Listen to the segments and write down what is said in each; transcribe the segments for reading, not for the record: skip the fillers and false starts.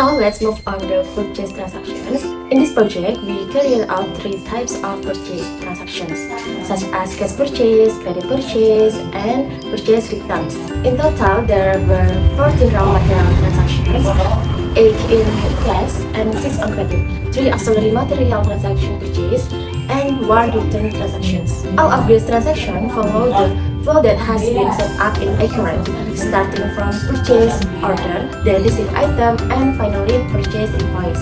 Now let's move on to purchase transactions. In this project, we carried out 3 types of purchase transactions, such as cash purchase, credit purchase, and purchase returns. In total, there were 14 raw material transactions, 8 in cash and 6 on credit, 3 auxiliary material transaction purchase, and 1 return transactions. All of these transactions follow the flow that has been set up in Accurate, starting from purchase order, then receive item, and finally purchase invoice.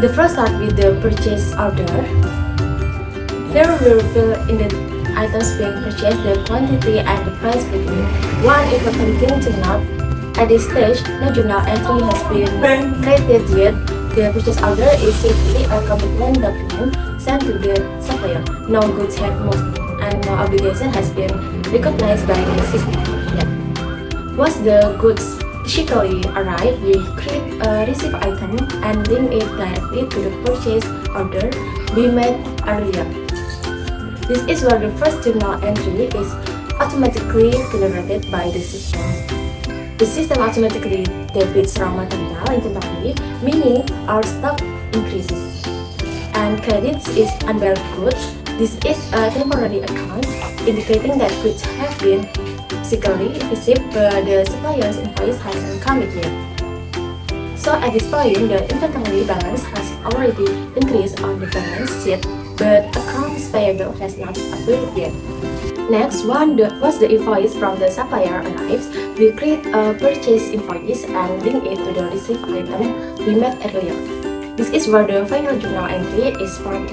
The first start with the purchase order. Here we will fill in the items being purchased, the quantity, and the price between. One important thing to note: at this stage, no journal entry has been created yet. The purchase order is simply a commitment document sent to the supplier. No goods have moved, and no obligation has been recognized by the system yet. Once the goods physically arrive, we create a receive item and link it directly to the purchase order we made earlier. This is where the first journal entry is automatically generated by the system. The system automatically debits raw material inventory, meaning our stock increases, and credits is unbilled goods. This is a temporary account indicating that goods have been physically received but the supplier's invoice hasn't come yet. So at this point, the inventory balance has already increased on the balance sheet, but accounts payable has not appeared yet. Next, once the invoice from the supplier arrives, we create a purchase invoice and link it to the received item we made earlier. This is where the final journal entry is formed.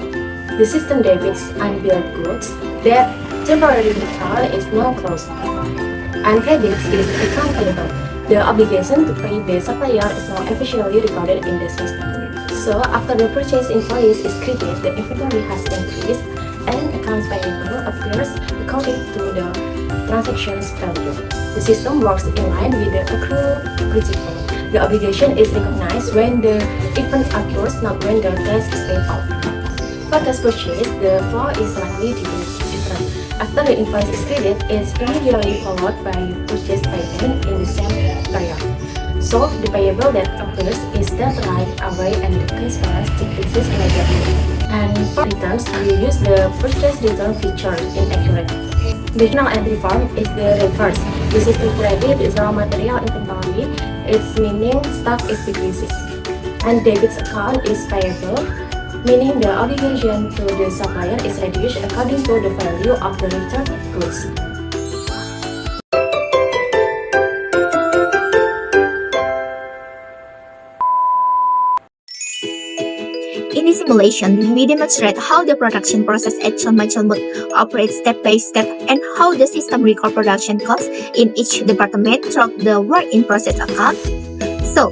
The system debits unbilled goods that temporary account is now closed, and credits is account payable. The obligation to pay the supplier is now officially recorded in the system. So after the purchase invoice is created, the inventory has increased and accounts payable appears according to the transactions value. The system works in line with the accrual principle. The obligation is recognized when the event occurs, not when the cash is paid out. For cash purchase, the flow is slightly different. After the invoice is created, it's usually followed by purchase payment in the same period. So the payable that appears is then right away and the cash balance decreases immediately. And for returns, we use the purchase return feature in Accurate. The journal entry form is the reverse. The system credit raw material inventory, its meaning stock is decreases, and debits account is payable, meaning the obligation to the supplier is reduced according to the value of the returned goods. In this simulation, we demonstrate how the production process at 𝗬𝗿𝘁 operates step by step and how the system records production costs in each department through the work-in-process account. So,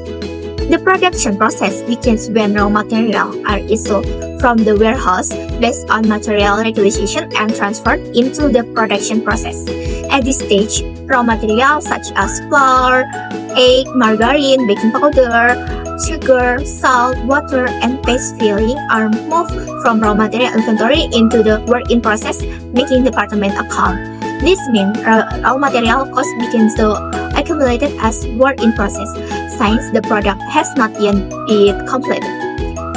the production process begins when raw materials are issued from the warehouse based on material requisition and transferred into the production process. At this stage, raw materials such as flour, egg, margarine, baking powder, sugar, salt, water, and paste filling are moved from raw material inventory into the work-in-process making department account. This means raw material cost begins to accumulated as work-in-process, since the product has not yet been completed.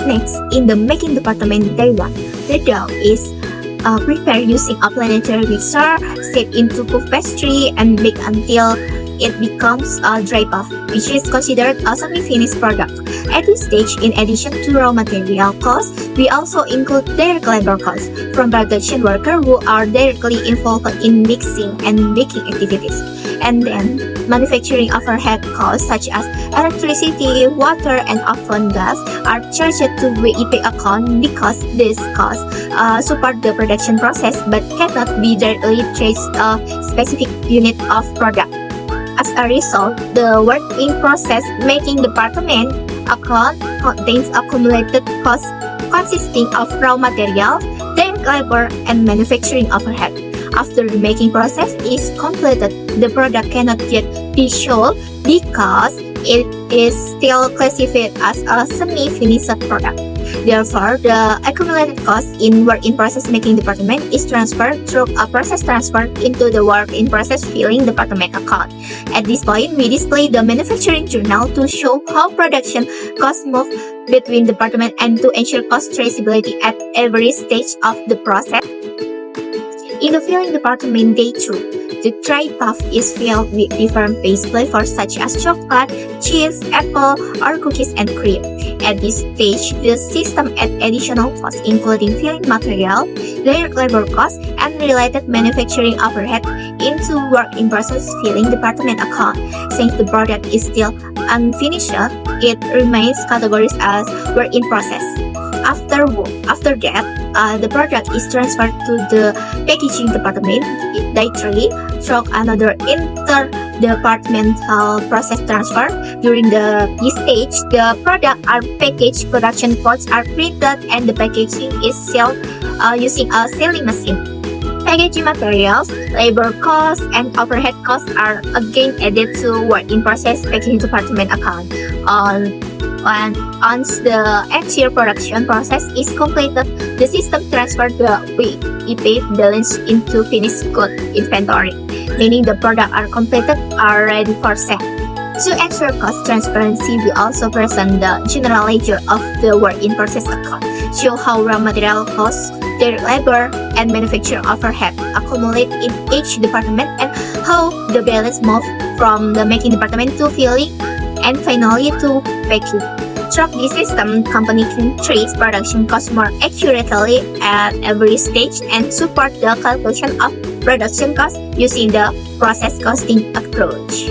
Next, in the making department day 1, the dough is prepared using a planetary mixer, set into puff pastry, and baked until it becomes a dry puff, which is considered a semi-finished product. At this stage, in addition to raw material costs, we also include direct labor costs from production workers who are directly involved in mixing and baking activities. And then, manufacturing overhead costs such as electricity, water, and oven gas are charged to WIP account because these costs support the production process but cannot be directly traced a specific unit of product. As a result, the work-in-process making department account contains accumulated costs consisting of raw materials, direct labor, and manufacturing overhead. After the making process is completed, the product cannot yet be sold because it is still classified as a semi-finished product. Therefore, the accumulated cost in work-in-process making department is transferred through a process transfer into the work-in-process filling department account. At this point, we display the manufacturing journal to show how production costs move between department and to ensure cost traceability at every stage of the process. In the filling department, day 2, the tray puff is filled with different base flavors such as chocolate, cheese, apple, or cookies and cream. At this stage, the system adds additional costs including filling material, direct labor costs, and related manufacturing overhead into work-in-process filling department account. Since the product is still unfinished, it remains categorized as work-in-process. After that, the product is transferred to the packaging department, day 3, through another interdepartmental process transfer. During this stage, the product are packaged, production costs are printed, and the packaging is sealed using a sealing machine. Packaging materials, labor costs, and overhead costs are again added to work-in-process packaging department account. Once the actual production process is completed, the system transfers the 𝗣𝗿𝗃 into finished good inventory, meaning the products are completed are ready for sale. To ensure cost transparency, we also present the general ledger of the work-in-process account, show how raw material costs, direct labor, and manufacturing overhead accumulate in each department, and how the balance moves from the making department to filling and finally to packing. Through this system, company can trace production costs more accurately at every stage and support the calculation of production costs using the process costing approach.